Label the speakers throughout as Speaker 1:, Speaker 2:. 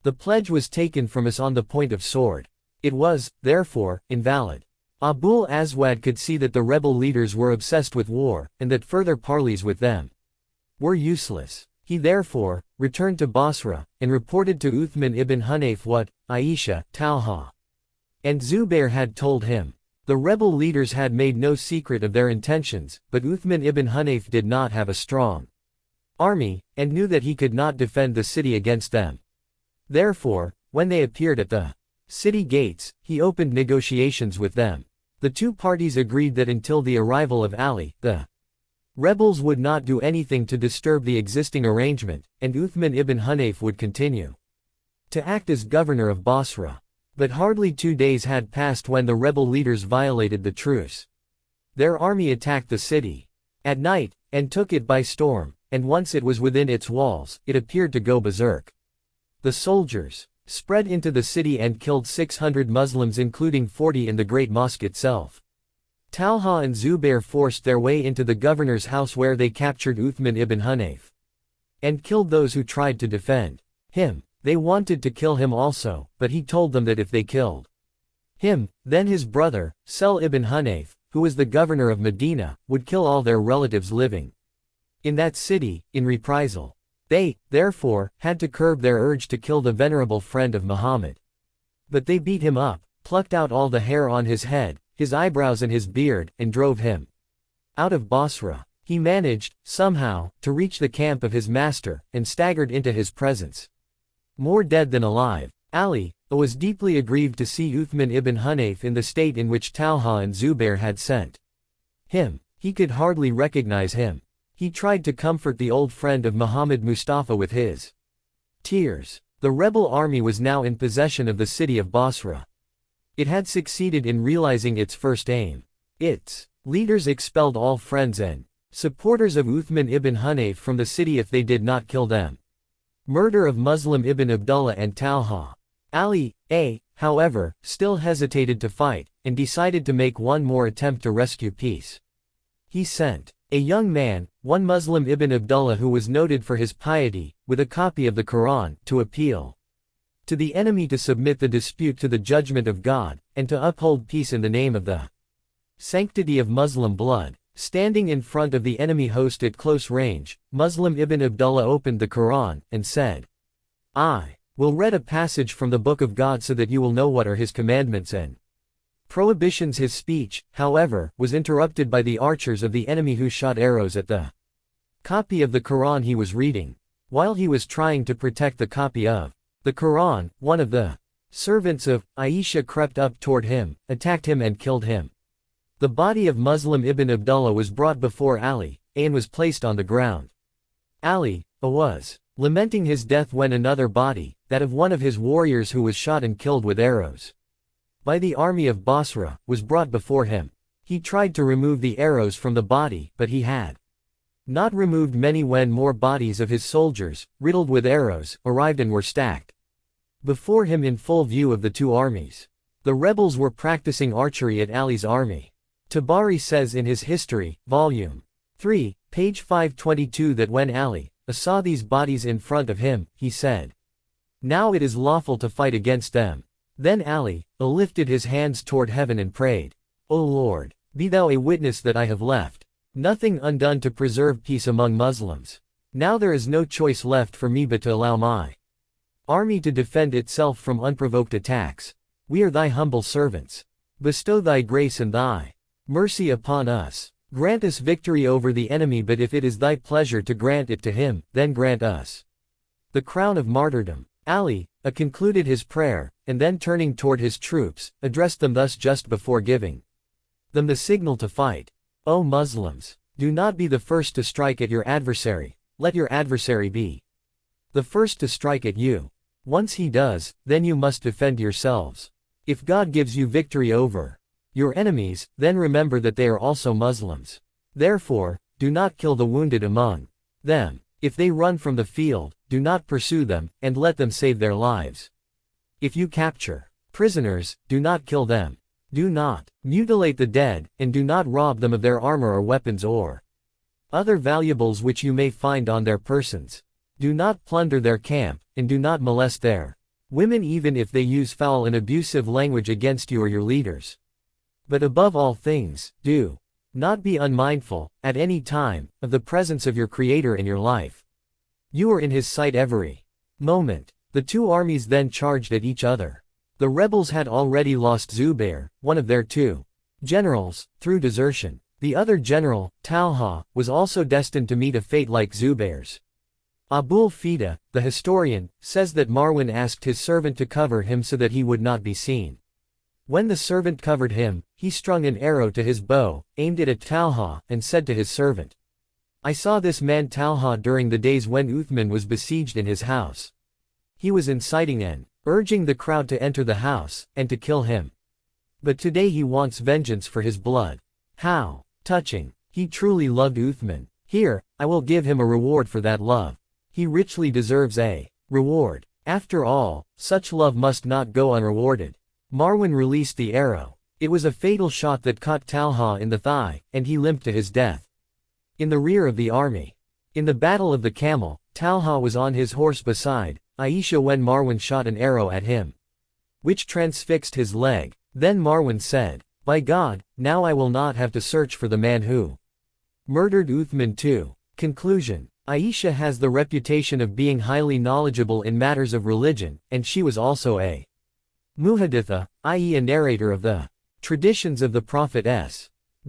Speaker 1: The pledge was taken from us on the point of sword. It was, therefore, invalid. Abul Aswad could see that the rebel leaders were obsessed with war, and that further parleys with them were useless. He therefore returned to Basra, and reported to Uthman ibn Hunayf what Aisha, Talha, and Zubair had told him. The rebel leaders had made no secret of their intentions, but Uthman ibn Hunayf did not have a strong army, and knew that he could not defend the city against them. Therefore, when they appeared at the city gates, he opened negotiations with them. The two parties agreed that until the arrival of Ali, the rebels would not do anything to disturb the existing arrangement, and Uthman ibn Hunayf would continue to act as governor of Basra. But hardly 2 days had passed when the rebel leaders violated the truce. Their army attacked the city at night, and took it by storm, and once it was within its walls, it appeared to go berserk. The soldiers spread into the city and killed 600 Muslims, including 40 in the Great Mosque itself. Talha and Zubair forced their way into the governor's house, where they captured Uthman ibn Hunayf and killed those who tried to defend him. They wanted to kill him also, but he told them that if they killed him, then his brother, Sel ibn Hunayf, who was the governor of Medina, would kill all their relatives living in that city, in reprisal. They, therefore, had to curb their urge to kill the venerable friend of Muhammad. But they beat him up, plucked out all the hair on his head, his eyebrows and his beard, and drove him out of Basra. He managed, somehow, to reach the camp of his master, and staggered into his presence, more dead than alive. Ali was deeply aggrieved to see Uthman ibn Hunayf in the state in which Talha and Zubair had sent him. He could hardly recognize him. He tried to comfort the old friend of Muhammad Mustafa with his tears. The rebel army was now in possession of the city of Basra. It had succeeded in realizing its first aim. Its leaders expelled all friends and supporters of Uthman ibn Hunayf from the city if they did not kill them. Murder of Muslim ibn Abdullah and Talha. Ali, however, still hesitated to fight, and decided to make one more attempt to rescue peace. He sent a young man, one Muslim ibn Abdullah who was noted for his piety, with a copy of the Quran, to appeal to the enemy to submit the dispute to the judgment of God, and to uphold peace in the name of the sanctity of Muslim blood. Standing in front of the enemy host at close range, Muslim ibn Abdullah opened the Quran, and said, "I will read a passage from the Book of God so that you will know what are His commandments and prohibitions." His speech, however, was interrupted by the archers of the enemy who shot arrows at the copy of the Quran he was reading. While he was trying to protect the copy of the Quran, one of the servants of Aisha crept up toward him, attacked him and killed him. The body of Muslim ibn Abdullah was brought before Ali, and was placed on the ground. Ali was lamenting his death when another body, that of one of his warriors who was shot and killed with arrows by the army of Basra, was brought before him. He tried to remove the arrows from the body, but he had not removed many when more bodies of his soldiers, riddled with arrows, arrived and were stacked before him in full view of the two armies. The rebels were practicing archery at Ali's army. Tabari says in his History, Volume 3, page 522 that when Ali saw these bodies in front of him, he said, "Now it is lawful to fight against them." Then Ali lifted his hands toward heaven and prayed, "O Lord, be thou a witness that I have left nothing undone to preserve peace among Muslims. Now there is no choice left for me but to allow my army to defend itself from unprovoked attacks. We are thy humble servants. Bestow thy grace and thy mercy upon us. Grant us victory over the enemy, but if it is thy pleasure to grant it to him, then grant us the crown of martyrdom." Ali concluded his prayer, and then turning toward his troops, addressed them thus just before giving them the signal to fight. "O Muslims, do not be the first to strike at your adversary, let your adversary be the first to strike at you. Once he does, then you must defend yourselves. If God gives you victory over your enemies, then remember that they are also Muslims. Therefore, do not kill the wounded among them. If they run from the field, do not pursue them, and let them save their lives. If you capture prisoners, do not kill them. Do not mutilate the dead, and do not rob them of their armor or weapons or other valuables which you may find on their persons. Do not plunder their camp, and do not molest their Women even if they use foul and abusive language against you or your leaders. But above all things, do not be unmindful, at any time, of the presence of your Creator in your life. You are in His sight every moment. The two armies then charged at each other. The rebels had already lost Zubair, one of their two generals, through desertion. The other general, Talha, was also destined to meet a fate like Zubair's. Abul Fida, the historian, says that Marwan asked his servant to cover him so that he would not be seen. When the servant covered him, he strung an arrow to his bow, aimed it at Talha, and said to his servant, "I saw this man Talha during the days when Uthman was besieged in his house. He was inciting and urging the crowd to enter the house, and to kill him. But today he wants vengeance for his blood. How touching! He truly loved Uthman. Here, I will give him a reward for that love. He richly deserves a reward. After all, such love must not go unrewarded." Marwan released the arrow. It was a fatal shot that caught Talha in the thigh, and he limped to his death. In the rear of the army. In the Battle of the Camel, Talha was on his horse beside Aisha when Marwan shot an arrow at him, which transfixed his leg. Then Marwan said, "By God, now I will not have to search for the man who murdered Uthman too." Conclusion. Aisha has the reputation of being highly knowledgeable in matters of religion, and she was also a muhaditha, i.e. a narrator of the traditions of the Prophet.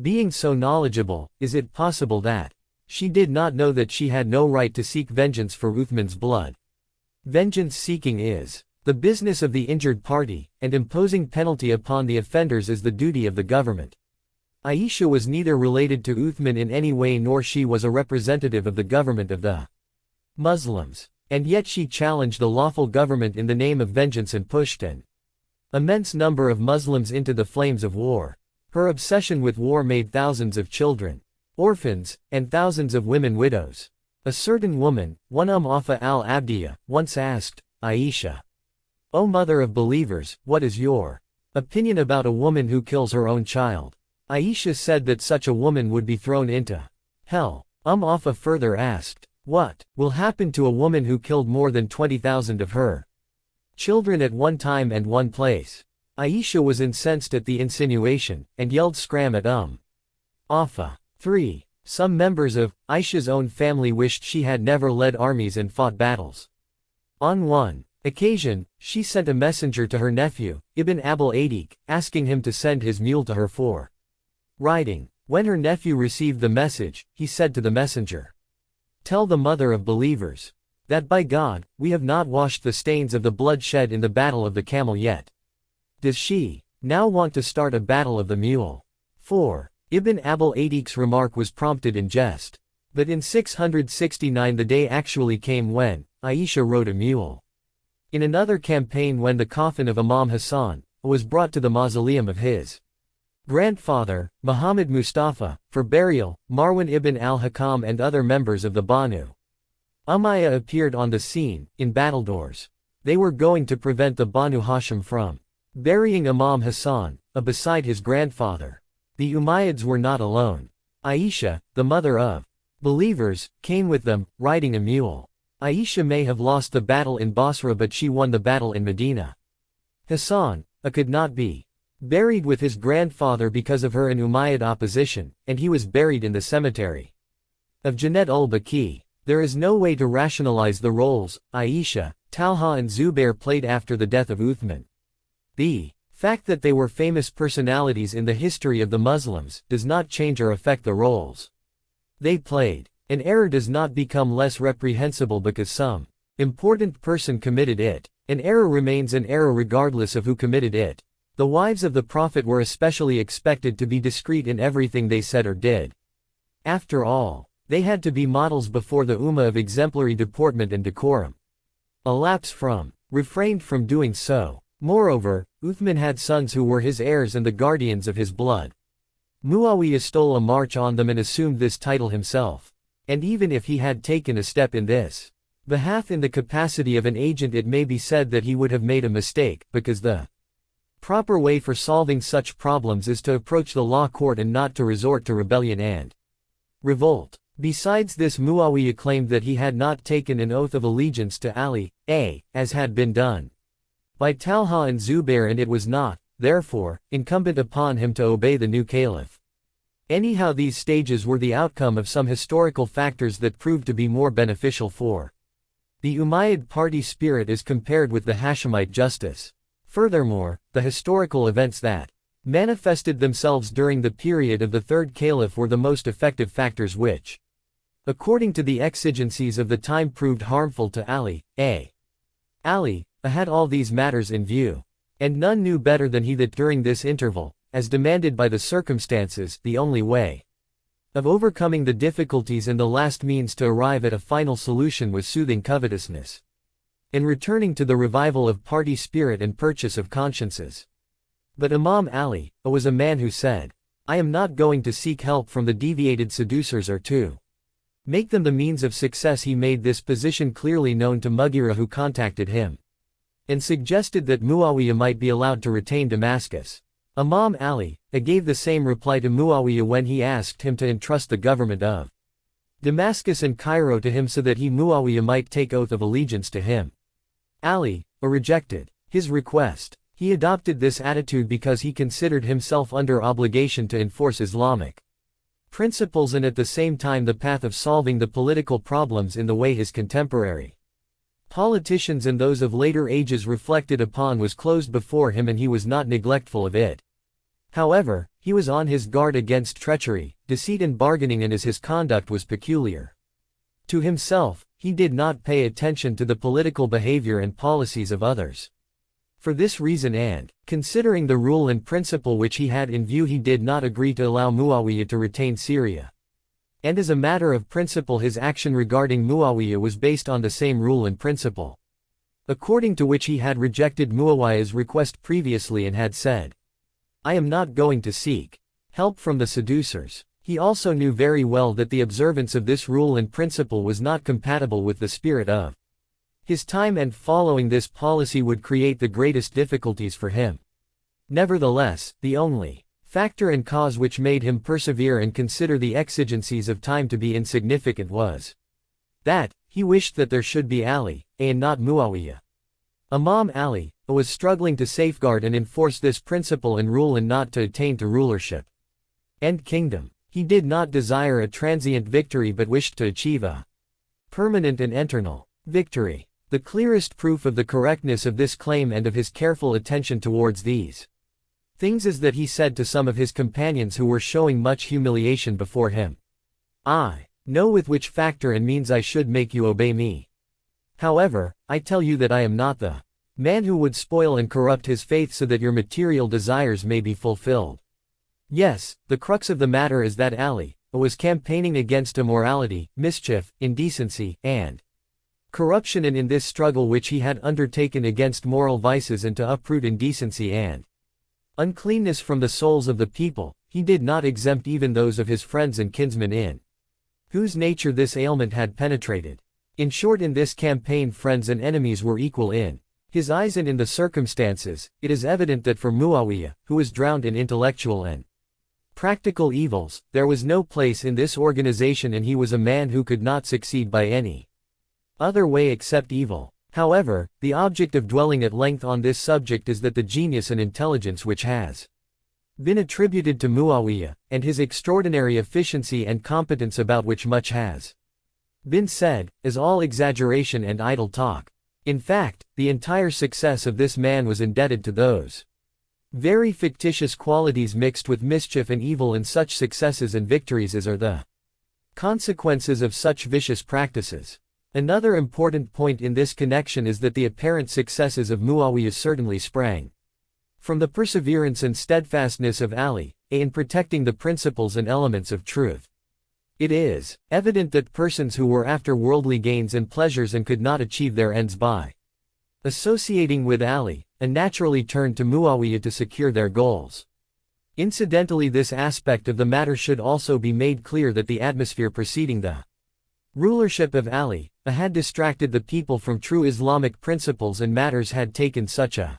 Speaker 1: Being so knowledgeable, is it possible that she did not know that she had no right to seek vengeance for Uthman's blood? Vengeance seeking is the business of the injured party, and imposing penalty upon the offenders is the duty of the government. Aisha was neither related to Uthman in any way nor she was a representative of the government of the Muslims. And yet she challenged the lawful government in the name of vengeance and pushed an immense number of Muslims into the flames of war. Her obsession with war made thousands of children orphans, and thousands of women widows. A certain woman, one Afa al-Abdiyah, once asked Aisha, "O mother of believers, what is your opinion about a woman who kills her own child?" Aisha said that such a woman would be thrown into hell. Afa further asked, "What will happen to a woman who killed more than 20,000 of her children at one time and one place?" Aisha was incensed at the insinuation, and yelled scram at Afa. 3. Some members of Aisha's own family wished she had never led armies and fought battles. On one occasion, she sent a messenger to her nephew, Ibn Abil Adiq, asking him to send his mule to her for riding. When her nephew received the message, he said to the messenger, "Tell the mother of believers that by God, we have not washed the stains of the blood shed in the battle of the camel yet. Does she now want to start a battle of the mule?" 4. Ibn Abil Adiq's remark was prompted in jest. But in 669 the day actually came when Aisha rode a mule. In another campaign when the coffin of Imam Hassan was brought to the mausoleum of his grandfather, Muhammad Mustafa, for burial, Marwan ibn al-Hakam and other members of the Banu Umayyah appeared on the scene, in battledores. They were going to prevent the Banu Hashim from burying Imam Hassan, beside his grandfather. The Umayyads were not alone. Aisha, the mother of believers, came with them, riding a mule. Aisha may have lost the battle in Basra but she won the battle in Medina. Hassan could not be buried with his grandfather because of her and Umayyad opposition, and he was buried in the cemetery of Jannat ul-Baqi. There is no way to rationalize the roles Aisha, Talha and Zubair played after the death of Uthman. The fact that they were famous personalities in the history of the Muslims does not change or affect the roles they played. An error does not become less reprehensible because some important person committed it. An error remains an error regardless of who committed it. The wives of the Prophet were especially expected to be discreet in everything they said or did. After all, they had to be models before the Ummah of exemplary deportment and decorum. Refrained from doing so. Moreover, Uthman had sons who were his heirs and the guardians of his blood. Muawiyah stole a march on them and assumed this title himself. And even if he had taken a step in this behalf in the capacity of an agent, it may be said that he would have made a mistake, because the proper way for solving such problems is to approach the law court and not to resort to rebellion and revolt. Besides this, Muawiyah claimed that he had not taken an oath of allegiance to Ali, as had been done by Talha and Zubair, and it was not, therefore, incumbent upon him to obey the new caliph. Anyhow, these stages were the outcome of some historical factors that proved to be more beneficial for the Umayyad party spirit as compared with the Hashemite justice. Furthermore, the historical events that manifested themselves during the period of the third caliph were the most effective factors which, according to the exigencies of the time, proved harmful to Ali. Ali had all these matters in view, and none knew better than he that during this interval, as demanded by the circumstances, the only way of overcoming the difficulties and the last means to arrive at a final solution was soothing covetousness, and returning to the revival of party spirit and purchase of consciences. But Imam Ali was a man who said, "I am not going to seek help from the deviated seducers or to make them the means of success." He made this position clearly known to Mughira, who contacted him and suggested that Muawiyah might be allowed to retain Damascus. Imam Ali gave the same reply to Muawiyah when he asked him to entrust the government of Damascus and Cairo to him so that he, Muawiyah, might take oath of allegiance to him. Ali rejected his request. He adopted this attitude because he considered himself under obligation to enforce Islamic principles and at the same time the path of solving the political problems in the way his contemporary politicians and those of later ages reflected upon was closed before him, and he was not neglectful of it. However, he was on his guard against treachery, deceit and bargaining, and as his conduct was peculiar to himself, he did not pay attention to the political behavior and policies of others. For this reason, and considering the rule and principle which he had in view, he did not agree to allow Muawiyah to retain Syria. And as a matter of principle, his action regarding Muawiyah was based on the same rule and principle, according to which he had rejected Muawiyah's request previously and had said, "I am not going to seek help from the seducers." He also knew very well that the observance of this rule and principle was not compatible with the spirit of his time, and following this policy would create the greatest difficulties for him. Nevertheless, the only factor and cause which made him persevere and consider the exigencies of time to be insignificant was that he wished that there should be Ali, and not Muawiyah. Imam Ali was struggling to safeguard and enforce this principle and rule and not to attain to rulership and kingdom. He did not desire a transient victory but wished to achieve a permanent and eternal victory. The clearest proof of the correctness of this claim and of his careful attention towards these things is that he said to some of his companions who were showing much humiliation before him, "I know with which factor and means I should make you obey me. However, I tell you that I am not the man who would spoil and corrupt his faith so that your material desires may be fulfilled." Yes, the crux of the matter is that Ali was campaigning against immorality, mischief, indecency, and corruption, and in this struggle which he had undertaken against moral vices and to uproot indecency and uncleanness from the souls of the people, he did not exempt even those of his friends and kinsmen in whose nature this ailment had penetrated. In short, in this campaign friends and enemies were equal in his eyes, and in the circumstances, it is evident that for Muawiyah, who was drowned in intellectual and practical evils, there was no place in this organization, and he was a man who could not succeed by any other way except evil. However, the object of dwelling at length on this subject is that the genius and intelligence which has been attributed to Muawiyah, and his extraordinary efficiency and competence about which much has been said, is all exaggeration and idle talk. In fact, the entire success of this man was indebted to those very fictitious qualities mixed with mischief and evil in such successes and victories as are the consequences of such vicious practices. Another important point in this connection is that the apparent successes of Muawiyah certainly sprang from the perseverance and steadfastness of Ali in protecting the principles and elements of truth. It is evident that persons who were after worldly gains and pleasures and could not achieve their ends by associating with Ali, naturally turned to Muawiyah to secure their goals. Incidentally, this aspect of the matter should also be made clear that the atmosphere preceding the rulership of Ali had distracted the people from true Islamic principles, and matters had taken such a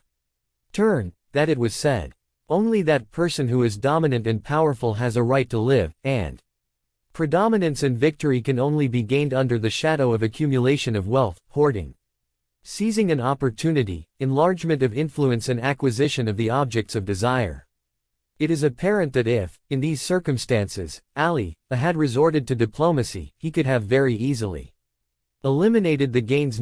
Speaker 1: turn that it was said, "Only that person who is dominant and powerful has a right to live," and predominance and victory can only be gained under the shadow of accumulation of wealth, hoarding Seizing an opportunity, enlargement of influence and acquisition of the objects of desire. It is apparent that if, in these circumstances, Ali had resorted to diplomacy, he could have very easily eliminated the gains